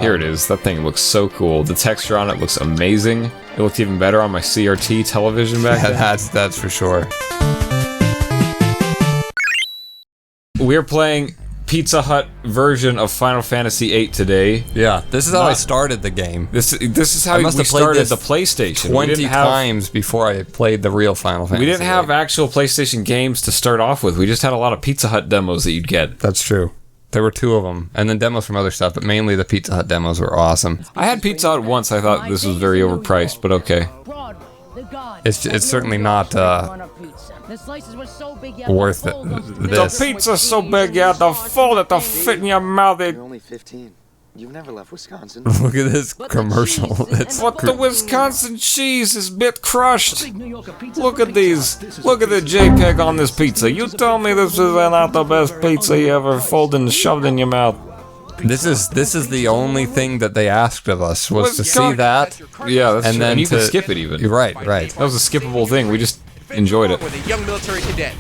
Here it is. That thing looks so cool. The texture on it looks amazing. It looked even better on my CRT television back then. That's for sure. We're playing Pizza Hut version of Final Fantasy VIII today. Yeah, this is how I started the game. This is how we started the PlayStation. 20 times before I played the real Final Fantasy. We didn't have actual PlayStation games to start off with. We just had a lot of Pizza Hut demos that you'd get. That's true. There were 2 of them, and then demos from other stuff, but mainly the Pizza Hut demos were awesome. I had Pizza Hut once. I thought this was very overpriced, but okay. It's certainly not worth it. The pizza's so big you have to fold it to fit in your mouth. You're only 15. You've never left Wisconsin. Look at this commercial. But the Wisconsin cheese is bit crushed. Look at these. Look at the JPEG on this pizza. You tell me this is not the best pizza you ever folded and shoved in your mouth. This is the only thing that they asked of us was to see that. Yeah, that's and true. then and you can skip it even. Right. That was a skippable thing. We just enjoyed it. With a young military cadet.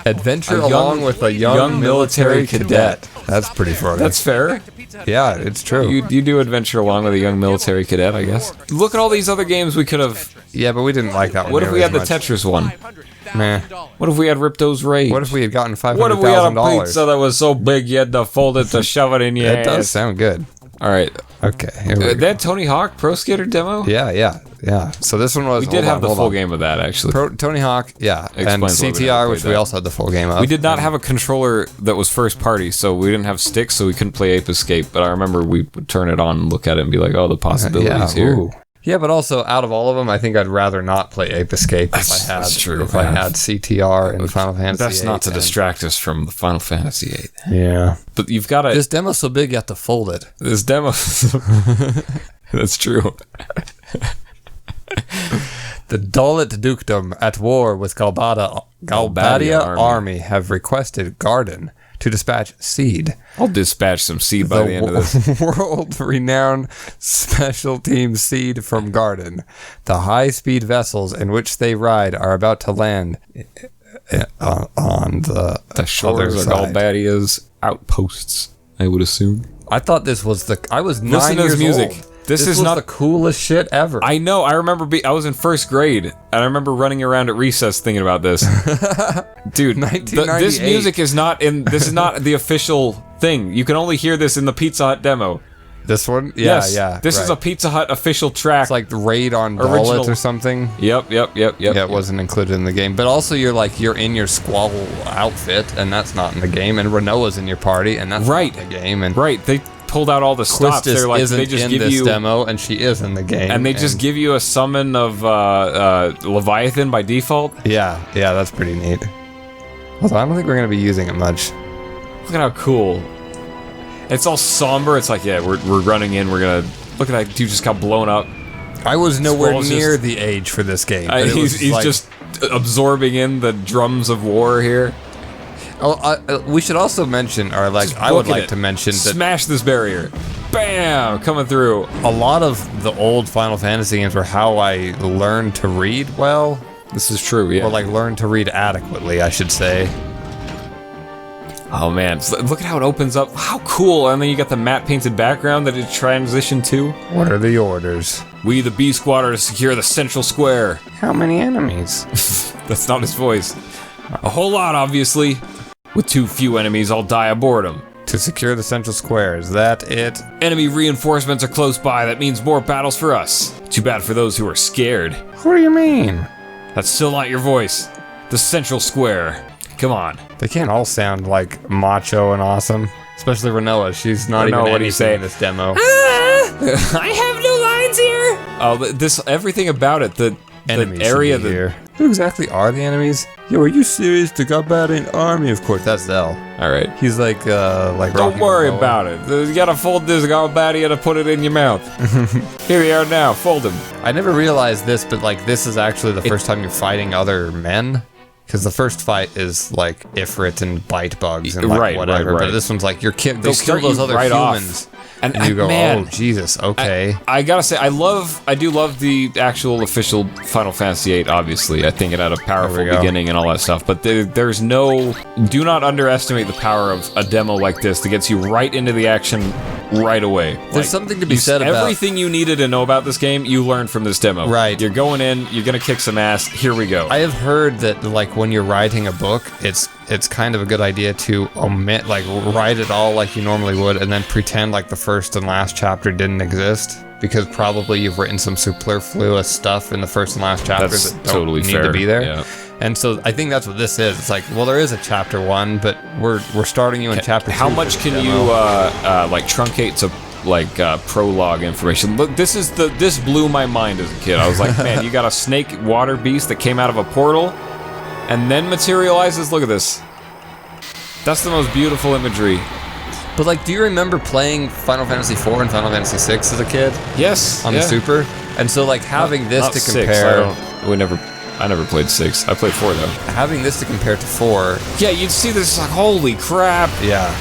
Adventure along with a young military cadet. That's pretty funny. That's fair. Yeah, it's true. You do adventure along with a young military cadet, I guess. Look at all these other games we could have. Yeah, but we didn't like that one. What if we had the much. Tetris one? Meh. What if we had Ripto's Rage? What if we had gotten $500,000? What if we had a pizza that was so big you had to fold it to shove it in your ass? That does sound good. All right. Okay. Here we go. That Tony Hawk Pro Skater demo? Yeah. So this one was. We did have the full game of that, actually. Tony Hawk, yeah. And Explains why we never CTR, which played we that. also had the full game of. We did not have a controller that was first party, so we didn't have sticks, so we couldn't play Ape Escape. But I remember we would turn it on and look at it and be like, oh, the possibilities here. Ooh. Yeah, but also out of all of them, I think I'd rather not play Ape Escape if I had CTR and Final Fantasy. That's not to distract us from the Final Fantasy VIII. Yeah, but you've got to. This demo's so big, you have to fold it. This demo. That's true. The 𝙩𝙤𝙞𝙞𝙨 Dukedom at war with Galbadia army have requested Garden to dispatch seed. I'll dispatch some seed by the end of this. World-renowned special team seed from Garden. The high-speed vessels in which they ride are about to land on the shores of Galbadia's outposts, I would assume. I thought this was the... I was 9 Listen to years this music. old. This is was not the coolest shit ever. I know. I remember I was in first grade, and I remember running around at recess thinking about this. Dude, 1998. This music is not in. This is not the official thing. You can only hear this in the Pizza Hut demo. This one? Yeah, yes, yeah. This is a Pizza Hut official track. It's like the Raid on 𝙩𝙤𝙞 or something. Yep. Yeah, it wasn't included in the game. But also, you're in your squabble outfit, and that's not in the game. And Renoa's in your party, and that's not in the game. And they pulled out all the stops. They're like, isn't they just in give this you demo, and she is in the game. And they just give you a summon of Leviathan by default. Yeah, that's pretty neat. Although I don't think we're gonna be using it much. Look at how cool. It's all somber. It's like, yeah, we're running in. We're gonna look at that dude just got blown up. I was nowhere Squall's near the age for this game. He's like, just absorbing in the drums of war here. Oh, we should also mention, or like, I would like to mention that smash this barrier. Bam! Coming through. A lot of the old Final Fantasy games were how I learned to read well. This is true, yeah. Or like learned to read adequately, I should say. Oh man, look at how it opens up. How cool! And then you got the matte painted background that it transitioned to. What are the orders? We, the B Squad, are to secure the central square. How many enemies? That's not his voice. A whole lot, obviously. With too few enemies, I'll die aboard them. To secure the central square, is that it? Enemy reinforcements are close by. That means more battles for us. Too bad for those who are scared. What do you mean? That's still not your voice. The central square. Come on. They can't all sound like macho and awesome. Especially Renoa. She's not even anything in this demo. I have no lines here. Oh, everything about it. The area here. Who exactly are the enemies? Yo, are you serious? The Galbadian army, of course. That's Zell. All right. He's like Don't worry about it. You gotta fold this Galbadia to put it in your mouth. Here we are now. Fold him. I never realized this, but like this is actually the first time you're fighting other men. Because the first fight is like Ifrit and bite bugs and like whatever. But this one's like they kill those other humans. And you go, oh Jesus, okay. I gotta say, I do love the actual official Final Fantasy VIII. Obviously, I think it had a powerful beginning and all that stuff. But there's no. Do not underestimate the power of a demo like this that gets you right into the action right away. There's something to be said about... Everything you needed to know about this game, you learned from this demo. Right. You're going in, you're gonna kick some ass, here we go. I have heard that, like, when you're writing a book, it's kind of a good idea to omit, like, write it all like you normally would, and then pretend like the first and last chapter didn't exist. Because probably you've written some superfluous stuff in the first and last chapters that don't totally need fair. to be there. Yeah. And so I think that's what this is. It's like, well, there is a chapter 1, but we're starting you in chapter 2. How much can you like truncate to like prologue information? Look, this blew my mind as a kid. I was like, man, you got a snake water beast that came out of a portal and then materializes. Look at this. That's the most beautiful imagery. But, like, do you remember playing Final Fantasy IV and Final Fantasy VI as a kid? Yes. On the Super? And so, like, having this to compare... I never played 6. I played 4, though. Having this to compare to 4... Yeah, you'd see this, like, holy crap. Yeah.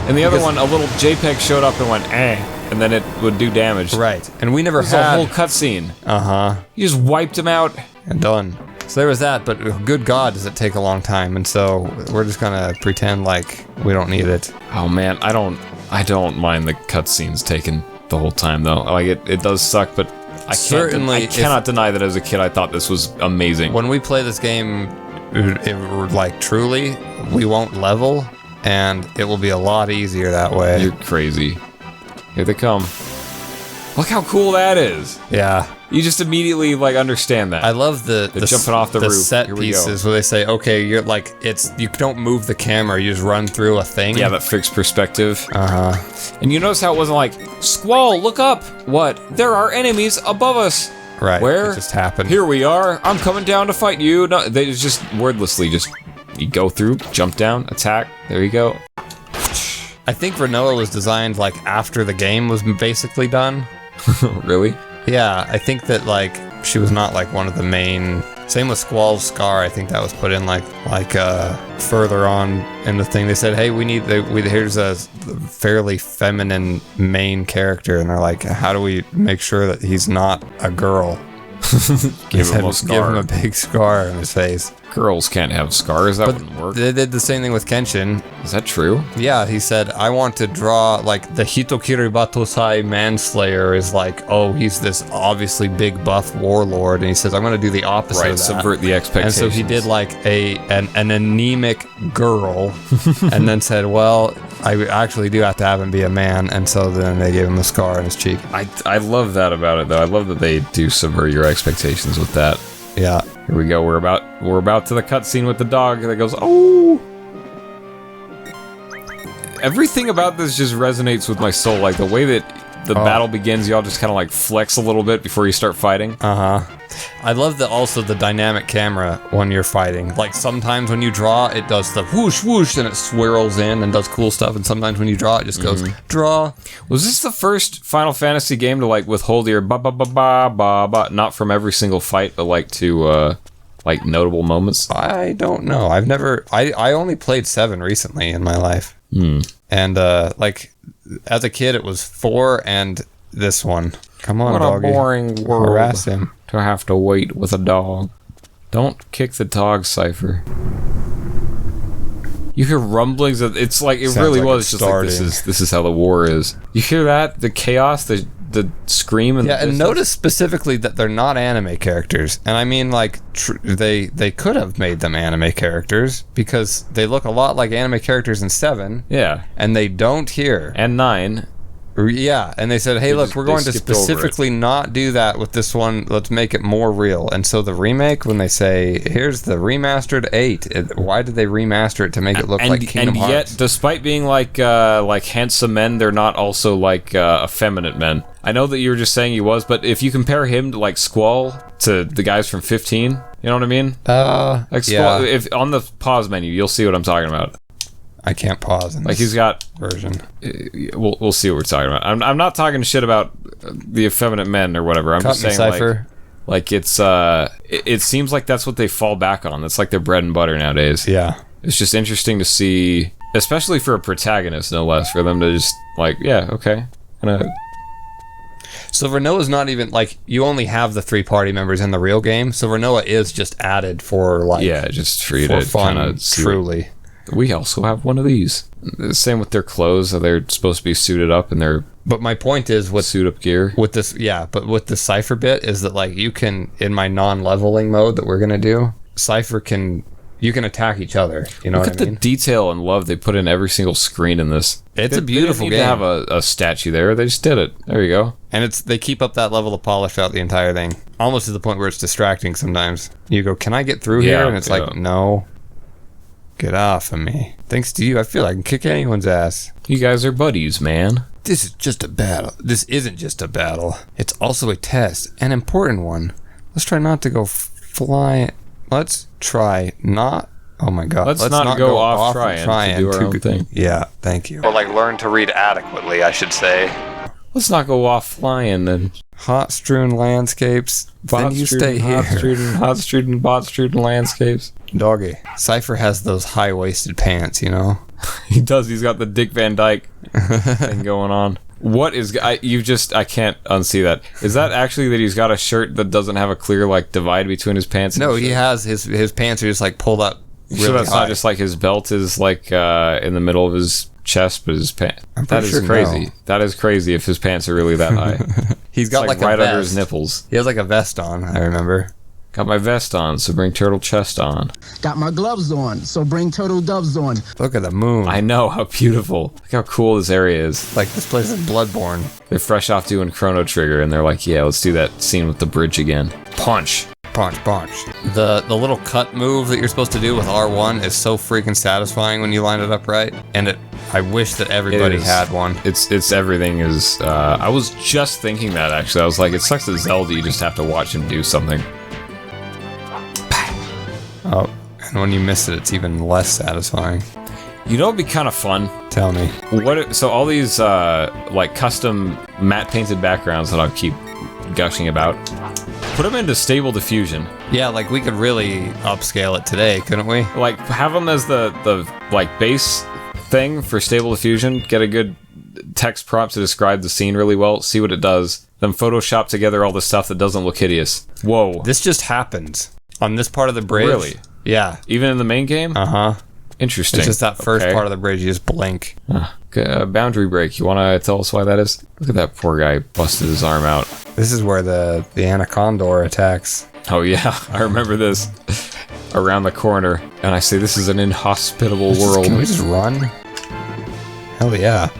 And the other one, a little JPEG showed up and went, eh, and then it would do damage. Right. And we never had... had... a whole cutscene. Uh-huh. You just wiped him out. And done. So there was that, but good God, does it take a long time, and so we're just gonna pretend like we don't need it. Oh man, I don't mind the cutscenes taking the whole time though. Like it does suck, but I cannot deny that as a kid I thought this was amazing. When we play this game, like truly, we won't level, and it will be a lot easier that way. You're crazy. Here they come. Look how cool that is. Yeah. You just immediately like understand that. I love the jumping off the roof. Set pieces where they say, okay, you're like you don't move the camera, you just run through a thing. Yeah, that fixed perspective. Uh-huh. And you notice how it wasn't like, Squall, look up. What? There are enemies above us. Right. Where? It just happened. Here we are. I'm coming down to fight you. No, they just wordlessly you go through, jump down, attack. There you go. I think Renoa was designed like after the game was basically done. Really? Yeah, I think that like she was not like one of the main. Same with Squall's scar. I think that was put in like further on in the thing. They said, hey, here's a fairly feminine main character, and they're like, how do we make sure that he's not a girl? Give him a scar. Give him a big scar on his face. Girls can't have scars. That wouldn't work. They did the same thing with Kenshin. Is that true? Yeah, he said, I want to draw, like, the Hitokiri Manslayer is like, oh, he's this obviously big buff warlord, and he says, I'm going to do the opposite of that. Subvert the expectations. And so he did, like, an anemic girl, and then said, well, I actually do have to have him be a man, and so then they gave him a scar on his cheek. I love that about it, though. I love that they do subvert your expectations with that. Yeah. Here we go. We're about to the cutscene with the dog that goes, oh. Everything about this just resonates with my soul. Like the way that the battle begins, y'all just kind of like flex a little bit before you start fighting. Uh-huh. I love also the dynamic camera when you're fighting. Like sometimes when you draw, it does the whoosh whoosh and it swirls in and does cool stuff. And sometimes when you draw, it just goes draw. Was this the first Final Fantasy game to like withhold your ba ba ba ba ba ba? Not from every single fight, but like to like notable moments. I don't know. I've never. I only played 7 recently in my life. And like as a kid, it was 4 and this one. Come on, doggy. What a boring world. Harass him. To have to wait with a dog. Don't kick the dog, Cypher. You hear rumblings of, it's like it really like was just like this is how the war is. You hear that? The chaos, the scream and and notice specifically that they're not anime characters. And I mean like they could have made them anime characters because they look a lot like anime characters in 7. Yeah. And they don't here. And 9. Yeah, and they said, hey, look, we're going to specifically not do that with this one. Let's make it more real. And so the remake, when they say, here's the remastered 8, why did they remaster it to make it look like Kingdom Hearts? And yet, despite being like handsome men, they're not also like effeminate men. I know that you were just saying he was, but if you compare him to like Squall to the guys from 15, you know what I mean? Like Squall, yeah. If on the pause menu, you'll see what I'm talking about. I can't pause in this he's got version. We'll see what we're talking about. I'm not talking shit about the effeminate men or whatever. I'm just saying like it's it seems like that's what they fall back on. That's like their bread and butter nowadays. Yeah. It's just interesting to see, especially for a protagonist, no less, for them to just like, yeah, okay. So Renoa's not even like, you only have the 3 party members in the real game. So Renoa is just added for like, just for you to fun, kind of truly. we also have one of these. Same with their clothes. They're supposed to be suited up in their But my point is with suit up gear. With this, yeah, but with the Cypher bit is that like you can, in my non-leveling mode that we're gonna do, Cypher you can attack each other. You know what I mean? Look at the detail and love they put in every single screen in this. It's a beautiful game. They didn't need to have a statue there. They just did it. There you go. And they keep up that level of polish throughout the entire thing, almost to the point where it's distracting sometimes. You go, can I get through here? And it's like, no. Get off of me. Thanks to you, I feel I can kick anyone's ass. You guys are buddies, man. This is just a battle. This isn't just a battle. It's also a test, an important one. Let's try not to go fly. Let's try not. Oh my god. Let's not go off trying to do our own thing. Yeah, thank you. Or like learn to read adequately, I should say. Let's not go off flying then. Hot strewn landscapes. Then you stay here. Hot strewn, bot strewn landscapes. Doggy. Cypher has those high-waisted pants, you know? He does. He's got the Dick Van Dyke thing going on. What is... I can't unsee that. Is that actually that he's got a shirt that doesn't have a clear, like, divide between his pants? No, he has... His pants are just, like, pulled up really so that's high. Not just, like, his belt is, like, in the middle of his chest, but his pants... That is crazy. No. That is crazy if his pants are really that high. He's got, like, right a vest. under his nipples. He has, like, a vest on, I remember. Got my vest on, so bring turtle chest on. Got my gloves on, so bring turtle doves on. Look at the moon. I know, how beautiful. Look how cool this area is. Like, this place is Bloodborne. They're fresh off doing Chrono Trigger, and they're like, yeah, let's do that scene with the bridge again. Punch. Punch, punch. The little cut move that you're supposed to do with R1 is so freaking satisfying when you line it up right. And I wish that everybody had one. It's everything is... I was just thinking that, actually. I was like, it sucks that Zelda, you just have to watch him do something. Oh, and when you miss it, it's even less satisfying. You know, it'd be kind of fun. Tell me. So all these like custom matte painted backgrounds that I'll keep gushing about, put them into Stable Diffusion. Yeah, like we could really upscale it today, couldn't we? Like have them as the like base thing for Stable Diffusion. Get a good text prompt to describe the scene really well. See what it does. Then Photoshop together all the stuff that doesn't look hideous. Whoa. This just happens. On this part of the bridge? Really? Yeah. Even in the main game? Uh-huh. Interesting. It's just that first part of the bridge, you just blink. Boundary break. You want to tell us why that is? Look at that poor guy busted his arm out. This is where the Anacondaur attacks. Oh yeah, I remember this. Around the corner. And I say, this is an inhospitable world. Can we just run? Hell yeah.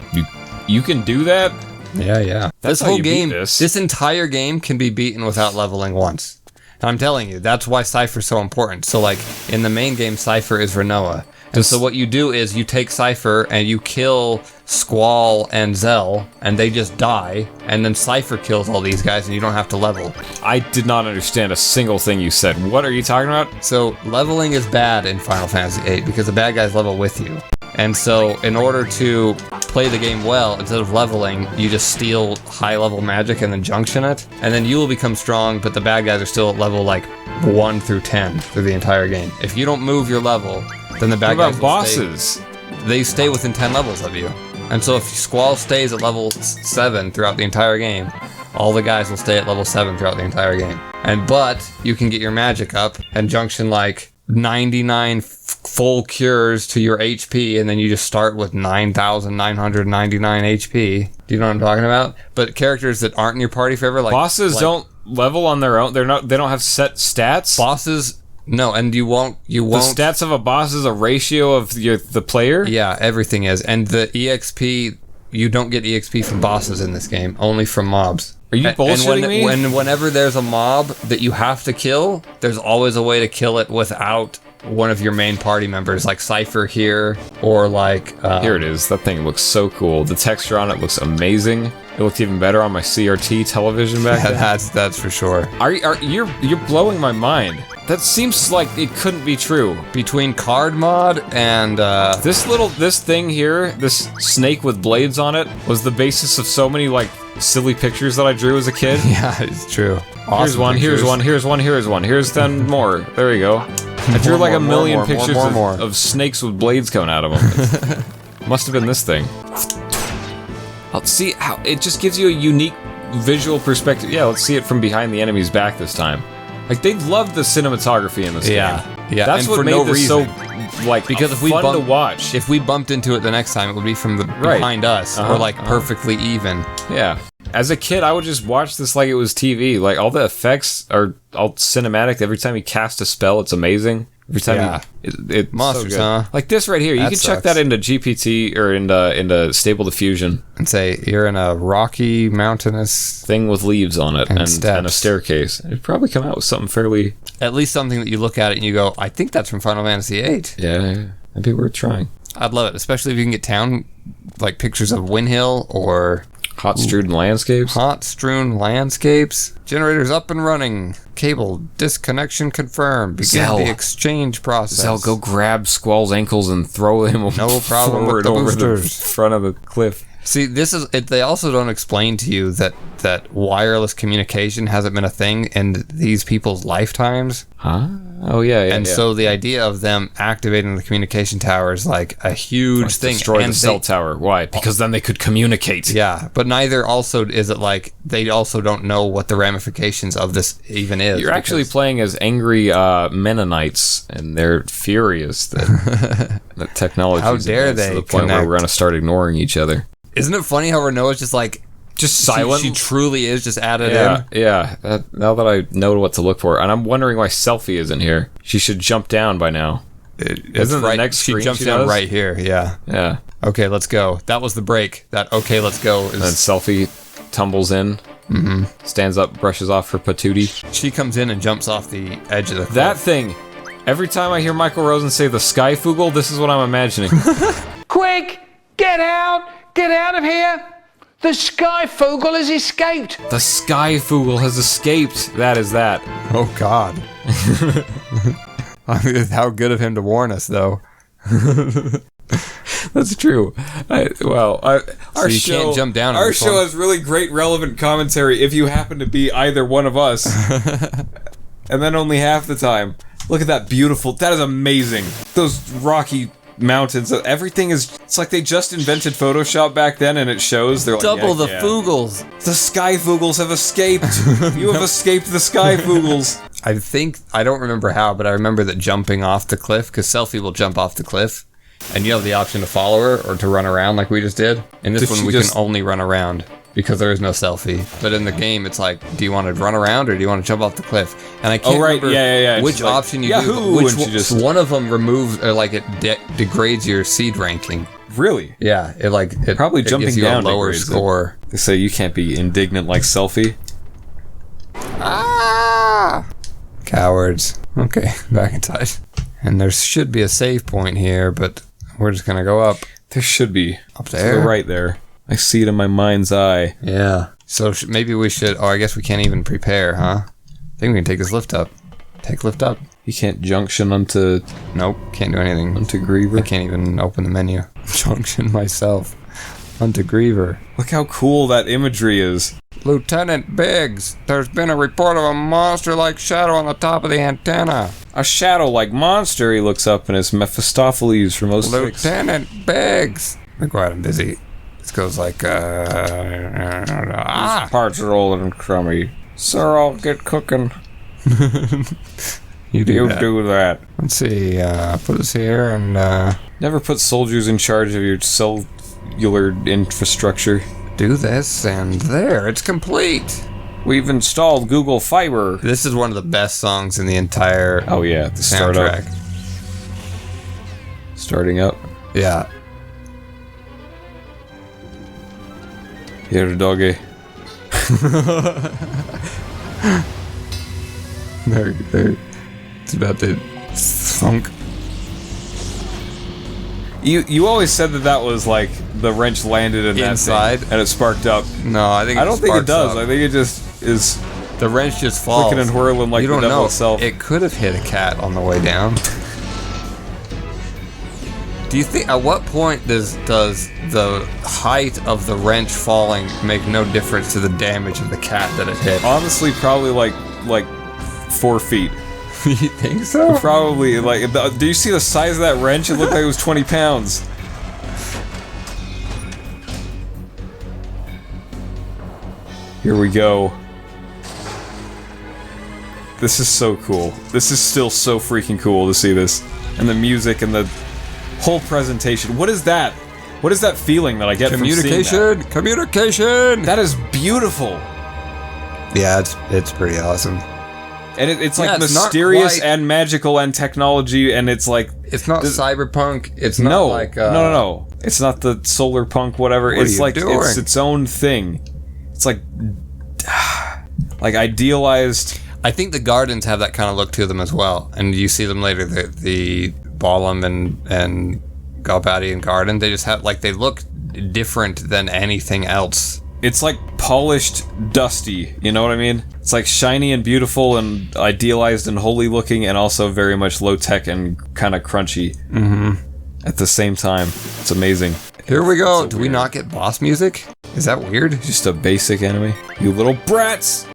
You can do that? Yeah. That's this whole how game, beat this. This entire game can be beaten without leveling once. I'm telling you, that's why Cypher's so important. So, like, in the main game, Cypher is Rinoa. And so what you do is you take Cypher and you kill Squall and Zell, and they just die, and then Cypher kills all these guys, and you don't have to level. I did not understand a single thing you said. What are you talking about? So, leveling is bad in Final Fantasy VIII, because the bad guys level with you. And so, in order to play the game well, instead of leveling, you just steal high-level magic and then junction it, and then you will become strong, but the bad guys are still at level, like, 1 through 10 through the entire game. If you don't move your level, then the bad guys will bosses? They stay within 10 levels of you. And so if Squall stays at level 7 throughout the entire game, all the guys will stay at level 7 throughout the entire game. But you can get your magic up and junction, like, 99 full cures to your HP, and then you just start with 9,999 HP. Do you know what I'm talking about? But characters that aren't in your party forever, like bosses don't level on their own. They don't have set stats. Bosses, no, and you won't. The stats of a boss is a ratio of the player. Yeah, everything is, and the EXP. You don't get EXP from bosses in this game, only from mobs. Are you bullshitting me? Whenever there's a mob that you have to kill, there's always a way to kill it without one of your main party members, like Cypher here, or like... Here it is. That thing looks so cool. The texture on it looks amazing. It looked even better on my CRT television back then. That's for sure. You're blowing my mind. That seems like it couldn't be true. Between card mod and this thing here, this snake with blades on it, was the basis of so many like silly pictures that I drew as a kid. Yeah, it's true. Awesome here's one. Here's 10 more. There you go. I drew like a million pictures of snakes with blades coming out of them. Must have been this thing. Let's see how it just gives you a unique visual perspective. Yeah, let's see it from behind the enemy's back this time. Like, they loved the cinematography in this game. Yeah, that's and what for made no this reason. so like Because if we fun bump, to watch. if we bumped into it the next time, it would be from the behind us, or like perfectly even. Yeah. As a kid, I would just watch this like it was TV. Like, all the effects are all cinematic. Every time you cast a spell, it's amazing. Every time it's Monsters, so good. huh? Like this right here. You can chuck that into GPT or into Stable Diffusion. And say, you're in a rocky, mountainous thing with leaves on it and a steps. staircase. It'd probably come out with something fairly... At least something that you look at it and you go, I think that's from Final Fantasy VIII. Yeah, that'd be worth trying. I'd love it, especially if you can get town, like pictures of Windhill or... Hot strewn landscapes. Hot strewn landscapes. Generators up and running. Cable disconnection confirmed. Begin the exchange process. Zell, go grab Squall's ankles and throw him no problem with the over boosters. the front of the cliff. See, this is it. They also don't explain to you that wireless communication hasn't been a thing in these people's lifetimes. Huh? Oh yeah. And so the idea of them activating the communication tower is like a huge thing. Destroy the cell tower. Why? Because then they could communicate. Yeah, but neither also is it like they also don't know what the ramifications of this even is. You're actually playing as angry Mennonites, and they're furious that that technology. How dare they? To the point where we're gonna start ignoring each other. Isn't it funny how Renault's just like silent? She truly is just added in. Yeah. Now that I know what to look for, and I'm wondering why Selfie isn't here. She should jump down by now. Isn't the next screen she jumps down right here? Yeah. Yeah. Okay, let's go. That was the break. That okay, let's go. And then Selfie tumbles in. Stands up, brushes off her patootie. She comes in and jumps off the edge of the cliff. That thing. Every time I hear Michael Rosen say the Skyfoogle, this is what I'm imagining. Quick! Get out! Get out of here! The Skyfoogle has escaped! The Skyfoogle has escaped. That is that. Oh, God. I mean, how good of him to warn us, though. That's true. Our show can't jump down. Our show has really great relevant commentary if you happen to be either one of us. And then only half the time. Look at that beautiful... That is amazing. Those rocky... mountains, everything is, it's like they just invented Photoshop back then, and it shows. They're like, double the Foogles. The Skyfoogles have escaped. You have escaped the Skyfoogles. I don't remember how, but I remember that jumping off the cliff, because Selfie will jump off the cliff, and you have the option to follow her or to run around like we just did. In this one, we can only run around because there is no Selfie. But in the game, it's like, do you want to run around or do you want to jump off the cliff? And I can't remember which option you do. Which one of them removes, or like it degrades your seed ranking. Really? Yeah, it probably jumping gives you down a lower score. They say you can't be indignant like Selfie. Ah! Cowards. Okay, back inside. And there should be a save point here, but we're just gonna go up. There should be. Up there? Right there. I see it in my mind's eye. Yeah. So maybe we should... Oh, I guess we can't even prepare, huh? I think we can take this lift up. Take lift up. You can't junction onto... Nope, can't do anything. Onto Griever? I can't even open the menu. Junction myself. Onto Griever. Look how cool that imagery is. Lieutenant Biggs, there's been a report of a monster-like shadow on the top of the antenna. A shadow-like monster, he looks up, and it's Mephistopheles from 06. Lieutenant Biggs. Go ahead, I'm busy. This goes like, Parts are old and crummy. Sir, I'll get cooking. You do that. Let's see, put this here and, Never put soldiers in charge of your cellular infrastructure. Do this, and there, it's complete. We've installed Google Fiber. This is one of the best songs in the entire the soundtrack. Starting up. Yeah. Here, doggy. there. It's about to thunk. You always said that was like the wrench landed in inside that thing, and it sparked up. No, I don't think it does. I think it just is. The wrench just falls. Flicking and whirling like the devil itself. It could have hit a cat on the way down. Do you think, at what point does the height of the wrench falling make no difference to the damage of the cat that it hit? Honestly, probably like 4 feet. You think so? Probably, do you see the size of that wrench? It looked like it was 20 pounds. Here we go. This is so cool. This is still so freaking cool to see this. And the music and the whole presentation. What is that? What is that feeling that I get from seeing that? Communication! That is beautiful. Yeah, it's pretty awesome. And it's like mysterious and magical and technology, and it's like... It's not cyberpunk. It's not like... No. It's not the solar punk, whatever. It's like, it's its own thing. It's like... like idealized... I think the gardens have that kind of look to them as well. And you see them later, the Balam and Galbadian garden. They just have, like, they look different than anything else. It's like polished, dusty, you know what I mean? It's like shiny and beautiful and idealized and holy looking, and also very much low-tech and kind of crunchy at the same time. It's amazing. Here we go. Do we not get boss music? Is that weird? Just a basic enemy. You little brats!